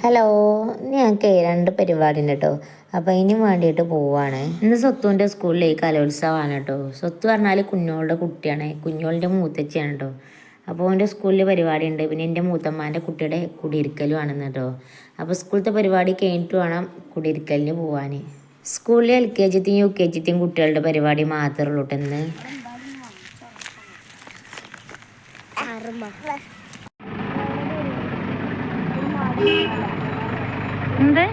Hello, ഞങ്ങൾക്ക് രണ്ട് പരിപാടി ഉണ്ട് കേട്ടോ. അപ്പോൾ അതിന് വേണ്ടിയിട്ട് പോവാണ്. ഇന്ന് സ്വത്തുവിൻ്റെ സ്കൂളിൽ കലോത്സവമാണ് കേട്ടോ. സ്വത്ത് പറഞ്ഞാൽ കുഞ്ഞോളുടെ കുട്ടിയാണ്, കുഞ്ഞോളിൻ്റെ മൂത്തച്ഛയാണ് കേട്ടോ. അപ്പോൾ എൻ്റെ സ്കൂളിൽ പരിപാടി ഉണ്ട്. പിന്നെ എൻ്റെ മൂത്തമ്മാൻ്റെ കുട്ടിയുടെ കുടിയിരിക്കലും ആണെന്ന് കേട്ടോ. അപ്പോൾ സ്കൂളത്തെ പരിപാടി കഴിഞ്ഞിട്ട് വേണം കുടിയിരിക്കലിന് പോവാൻ. സ്കൂളിൽ LKG UKG കുട്ടികളുടെ പരിപാടി മാത്രമേ ഉള്ളൂ കേട്ടോ ഇന്ന്. എന്ത്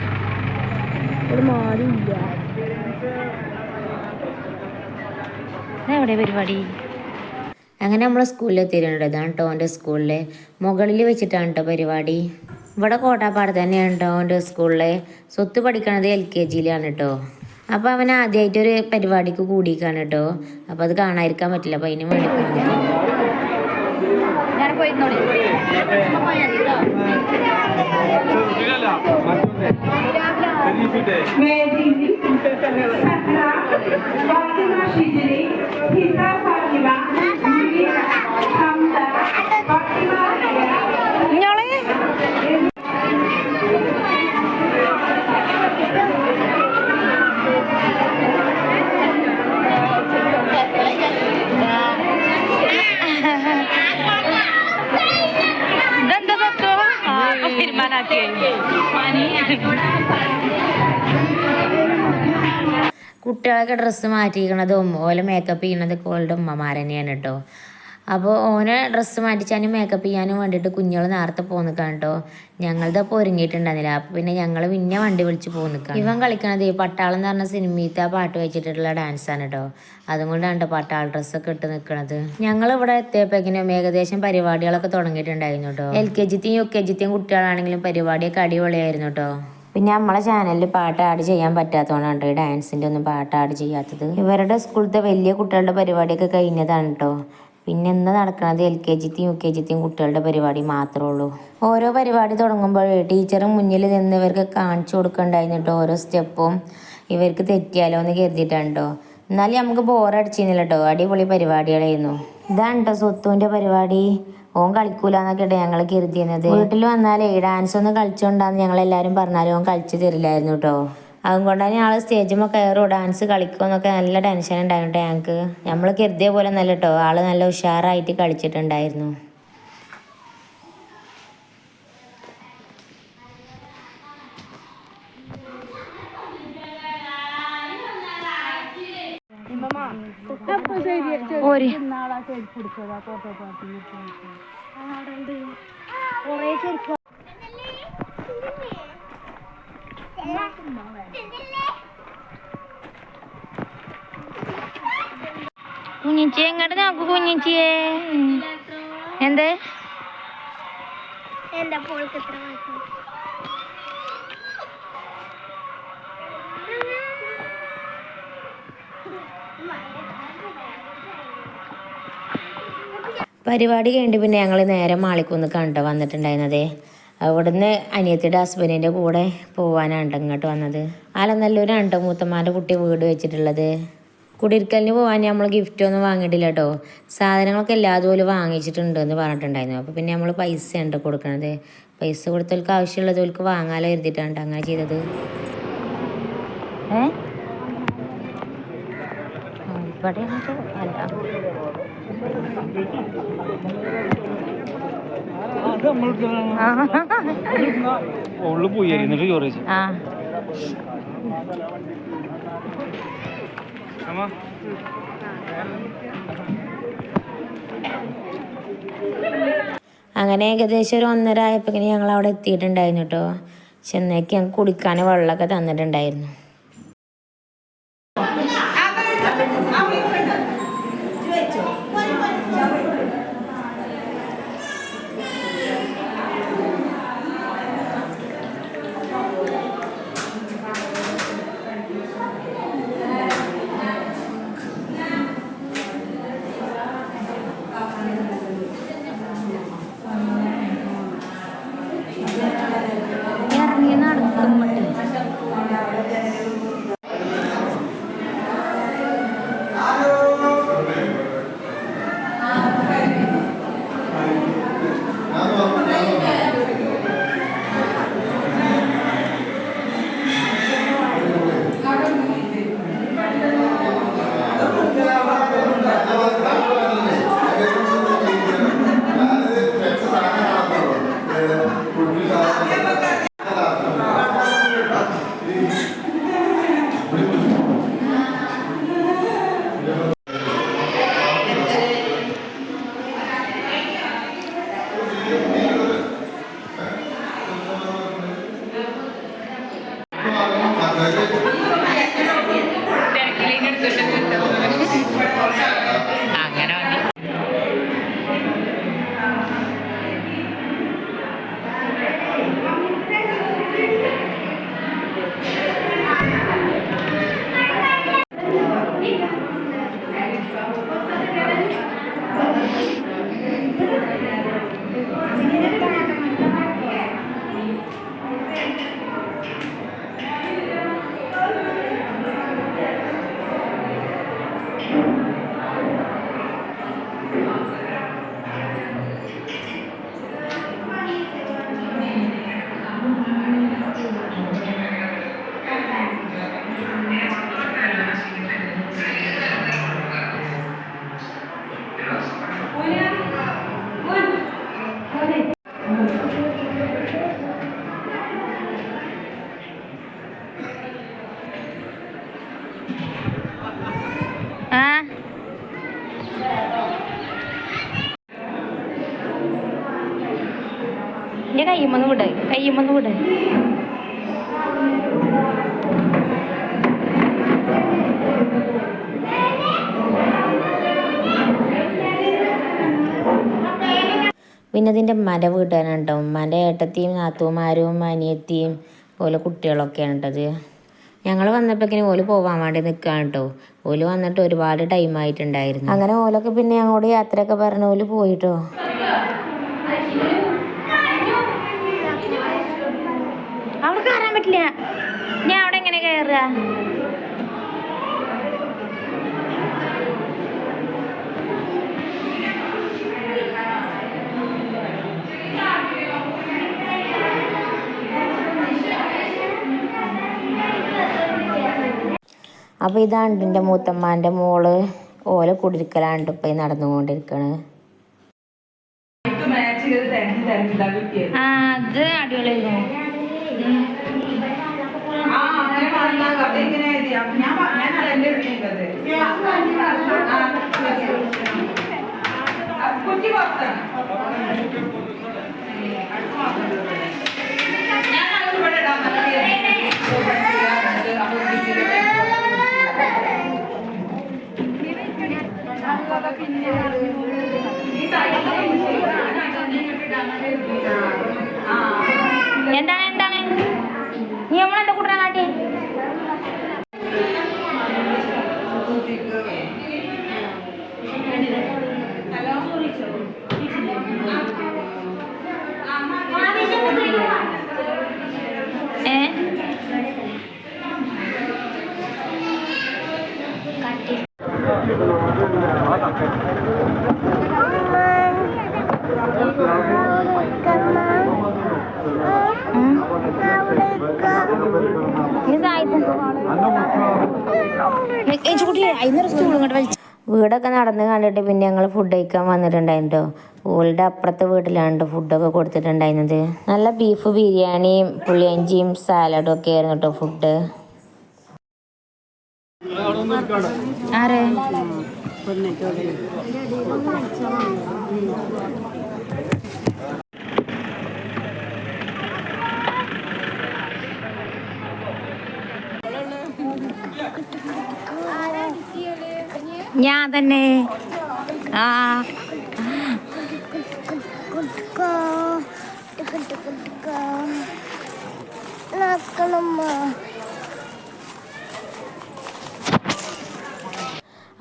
എവിടെ പരിപാടി? അങ്ങനെ നമ്മളെ സ്കൂളിൽ എത്തിയിട്ടുണ്ട്. ഇതാണ് കേട്ടോ എൻ്റെ സ്കൂളിലെ മുകളിൽ വെച്ചിട്ടാണ് കേട്ടോ പരിപാടി. ഇവിടെ കോട്ടാപ്പാട് തന്നെയാണ് കേട്ടോ എൻ്റെ സ്കൂളിലെ. സ്വത്ത് പഠിക്കണത് LKGയിലാണ് കേട്ടോ. അപ്പോൾ അവൻ ആദ്യമായിട്ടൊരു പരിപാടിക്ക് കൂടിക്കാണ് കേട്ടോ. അപ്പോൾ അത് കാണാതിരിക്കാൻ പറ്റില്ല. അപ്പോൾ അതിന് വേണ്ടി കുട്ടികളൊക്കെ ഡ്രസ്സ് മാറ്റിയിരിക്കണതും ഓലെ മേക്കപ്പ് ചെയ്യണതൊക്കെ ഓളുടെ ഉമ്മമാർ തന്നെയാണ് കേട്ടോ. അപ്പോൾ ഓനെ ഡ്രസ്സ് മാറ്റിച്ചാനും മേക്കപ്പ് ചെയ്യാനും വേണ്ടിയിട്ട് കുഞ്ഞുങ്ങൾ നേരത്തെ പോന്നിക്കാണ് കേട്ടോ. ഞങ്ങളുടെ അപ്പോൾ ഒരുങ്ങിയിട്ടുണ്ടായിരുന്നില്ല. അപ്പോൾ പിന്നെ ഞങ്ങൾ പിന്നെ വണ്ടി വിളിച്ച് പോന്നിക്കാം. ഇവൻ കളിക്കണത് പട്ടാളം എന്ന് പറഞ്ഞ സിനിമയിലത്തെ ആ പാട്ട് വെച്ചിട്ടുള്ള ഡാൻസാണ് കേട്ടോ. അതുകൊണ്ടാണ് കേട്ടോ പട്ടാള ഡ്രസ്സൊക്കെ ഇട്ട് നിൽക്കണത്. ഞങ്ങളിവിടെ എത്തിയപ്പോഴേക്കും ഏകദേശം പരിപാടികളൊക്കെ തുടങ്ങിയിട്ടുണ്ടായിരുന്നു കേട്ടോ. LKG UKG കുട്ടികളാണെങ്കിലും പരിപാടിയൊക്കെ അടിപൊളിയായിരുന്നു കേട്ടോ. പിന്നെ നമ്മളെ ചാനലിൽ പാട്ട് ആഡ് ചെയ്യാൻ പറ്റാത്തതുകൊണ്ടാണ് കേട്ടോ ഈ ഡാൻസിൻ്റെ ഒന്നും പാട്ട് ആഡ് ചെയ്യാത്തത്. ഇവരുടെ സ്കൂളത്തെ വലിയ കുട്ടികളുടെ പരിപാടിയൊക്കെ കഴിഞ്ഞതാണ് കേട്ടോ. പിന്നെ ഇന്ന് നടക്കുന്നത് LKG UKG കുട്ടികളുടെ പരിപാടി മാത്രമേ ഉള്ളൂ. ഓരോ പരിപാടി തുടങ്ങുമ്പോൾ ടീച്ചറും മുന്നിൽ നിന്ന് ഇവർക്ക് കാണിച്ചു കൊടുക്കണ്ടായിരുന്നു കേട്ടോ ഓരോ സ്റ്റെപ്പും. ഇവർക്ക് തെറ്റിയാലോ എന്ന് കരുതിയിട്ടാണ് കേട്ടോ. എന്നാലും നമുക്ക് ബോറടിച്ചിരുന്നില്ല കേട്ടോ. അടിപൊളി പരിപാടികളായിരുന്നു. ഇതാണ് കേട്ടോ സ്വത്തുവിൻ്റെ പരിപാടി. ഓൻ കളിക്കൂലെന്നൊക്കെ ഞങ്ങൾ കരുതിയിരുന്നത്. വീട്ടിൽ വന്നാലേ ഡാൻസ് ഒന്ന് കളിച്ചോണ്ടാന്ന് ഞങ്ങളെല്ലാവരും പറഞ്ഞാലും ഓൻ കളിച്ചു തരില്ലായിരുന്നു കേട്ടോ. അതുകൊണ്ടാണ് ഞങ്ങൾ സ്റ്റേജുമ്പോൾ കയറോ ഡാൻസ് കളിക്കുമെന്നൊക്കെ നല്ല ടെൻഷൻ ഉണ്ടായിരുന്നു ഞങ്ങൾക്ക്. നമ്മൾ കരുതിയ പോലെ നല്ല കേട്ടോ ആൾ നല്ല ഉഷാറായിട്ട് കളിച്ചിട്ടുണ്ടായിരുന്നു. കുഞ്ഞിച്ചി എങ്ങോട്ട് നോക്കൂ കുഞ്ഞിച്ചിയെ. എന്ത് പരിപാടി കഴിഞ്ഞിട്ട് പിന്നെ ഞങ്ങൾ നേരെ മാളിക്കുന്ന് കണ്ടോ വന്നിട്ടുണ്ടായിരുന്നതേ. അവിടുന്ന് അനിയത്തിയുടെ ഹസ്ബൻഡിൻ്റെ കൂടെ പോകാനാണ് ഇങ്ങോട്ട് വന്നത്. ആലനല്ലൂരാണ് മൂത്തമ്മാൻ്റെ കുട്ടി വീട് വെച്ചിട്ടുള്ളത്. കുടിയിരിക്കലിന് പോകാൻ നമ്മൾ ഗിഫ്റ്റൊന്നും വാങ്ങിയിട്ടില്ല കേട്ടോ. സാധനങ്ങളൊക്കെ എല്ലാതും പോലും വാങ്ങിച്ചിട്ടുണ്ട് എന്ന് പറഞ്ഞിട്ടുണ്ടായിരുന്നു. അപ്പോൾ പിന്നെ നമ്മൾ പൈസ ഉണ്ട് കൊടുക്കണത്. പൈസ കൊടുത്തവർക്ക് ആവശ്യമുള്ളത് അവർക്ക് വാങ്ങാലോ എഴുതിയിട്ടാണ് അങ്ങനെ ചെയ്തത്. ഇവിടെ അങ്ങനെ ഏകദേശം ഒരു 1:30 ആയപ്പോൾ ഞങ്ങൾ അവിടെ എത്തിയിട്ടുണ്ടായിരുന്നു കേട്ടോ. ചെന്നേക്ക് ഞങ്ങൾക്ക് കുടിക്കാൻ വെള്ളമൊക്കെ തന്നിട്ടുണ്ടായിരുന്നു. ഇറങ്ങി നടക്കുമ്പോഴേ എൻ്റെ കയ്യുമ്മന്ന് വിട്, കയ്യുമ്മന്ന് വിട്. പിന്നെ ഇതിൻ്റെ ഉമ്മാൻ്റെ വീട്ടുകാരാണ് കേട്ടോ. ഉമ്മാൻ്റെ ഏട്ടത്തിയും നാത്തൂമാരും അനിയത്തിയും ഓലെ കുട്ടികളൊക്കെയാണ് കേട്ടത്. ഞങ്ങൾ വന്നപ്പോഴേക്കിനും ഓല് പോകാൻ വേണ്ടി നിൽക്കുകയാണ് കേട്ടോ. ഓല് വന്നിട്ട് ഒരുപാട് ടൈമായിട്ടുണ്ടായിരുന്നു. അങ്ങനെ ഓലൊക്കെ പിന്നെ ഞങ്ങളോട് യാത്രയൊക്കെ പറഞ്ഞ ഓല് പോയിട്ടോ. അവിടെ കയറാൻ പറ്റില്ല. ഞാൻ അവിടെ എങ്ങനെ കയറുക? അപ്പോൾ ഇതാണ് എൻ്റെ മൂത്തമ്മാൻ്റെ മോള്. ഓല കുടിരിക്കലാണ് ഇപ്പം നടന്നുകൊണ്ടിരിക്കണത്. അത് അടിപൊളിയായിരുന്നു. എന്താണ് എന്താണ് നീ നമ്മളെന്താ കൂട്ടാൻ കാട്ടി? വീടൊക്കെ നടന്ന് കണ്ടിട്ട് പിന്നെ ഞങ്ങൾ ഫുഡ് കഴിക്കാൻ വന്നിട്ടുണ്ടായിട്ടോ. ഓളുടെ അപ്പുറത്തെ വീട്ടിലാണ് ഫുഡൊക്കെ കൊടുത്തിട്ടുണ്ടായിരുന്നത്. നല്ല ബീഫ് ബിരിയാണിയും പുളിയഞ്ചിയും സാലഡും ഒക്കെ ആയിരുന്നു കേട്ടോ ഫുഡ്. ആരെ ഞാൻ തന്നെ.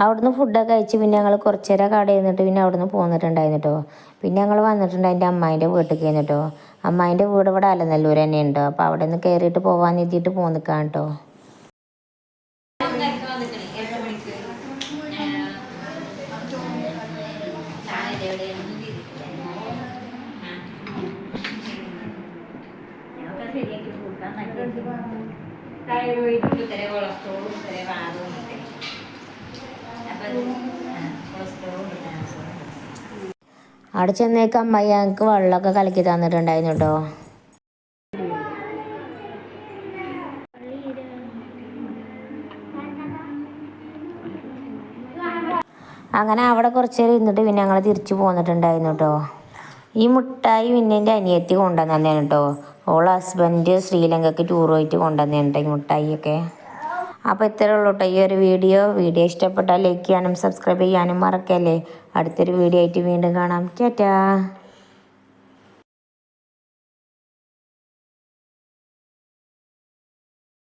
അവിടുന്ന് ഫുഡൊക്കെ കഴിച്ച് പിന്നെ ഞങ്ങൾ കുറച്ച് നേരം കട ഇരുന്നിട്ട് പിന്നെ അവിടുന്ന് പോന്നിട്ടുണ്ടായിരുന്നു കേട്ടോ. പിന്നെ ഞങ്ങൾ വന്നിട്ടുണ്ട് എൻ്റെ അമ്മായിൻ്റെ വീട്ടിലേക്ക് കേട്ടോ. അമ്മായിൻ്റെ വീട് ഇവിടെ അലനല്ലൂർ തന്നെ ഉണ്ടോ. അപ്പോൾ അവിടെ നിന്ന് കയറിയിട്ട് പോകാൻ എത്തിയിട്ട് പോന്നിക്കാൻ കേട്ടോ. അവിടെ ചെന്നേക്ക് അമ്മായി ഞങ്ങൾക്ക് വെള്ളമൊക്കെ കലക്കി തന്നിട്ടുണ്ടായിരുന്നു കേട്ടോ. അങ്ങനെ അവിടെ കുറച്ച് നേരം ഇരുന്നിട്ട് പിന്നെ ഞങ്ങൾ തിരിച്ചു പോന്നിട്ടുണ്ടായിരുന്നു കേട്ടോ. ഈ മുട്ടായി പിന്നെ എൻ്റെ അനിയത്തി കൊണ്ടുവന്നതാണ് കേട്ടോ. ഓളെ ഹസ്ബൻഡ് ശ്രീലങ്കയ്ക്ക് ടൂർ പോയിട്ട് കൊണ്ടുവന്നതാണ് കേട്ടോ ഈ മുട്ടായിയൊക്കെ. അപ്പോൾ ഇത്രയേ ഉള്ളൂ കേട്ടോ ഈ ഒരു വീഡിയോ ഇഷ്ടപ്പെട്ടാൽ ലൈക്ക് ചെയ്യാനും സബ്സ്ക്രൈബ് ചെയ്യാനും മറക്കല്ലേ. അടുത്തൊരു വീഡിയോ ആയിട്ട് വീണ്ടും കാണാം. ടാറ്റാ.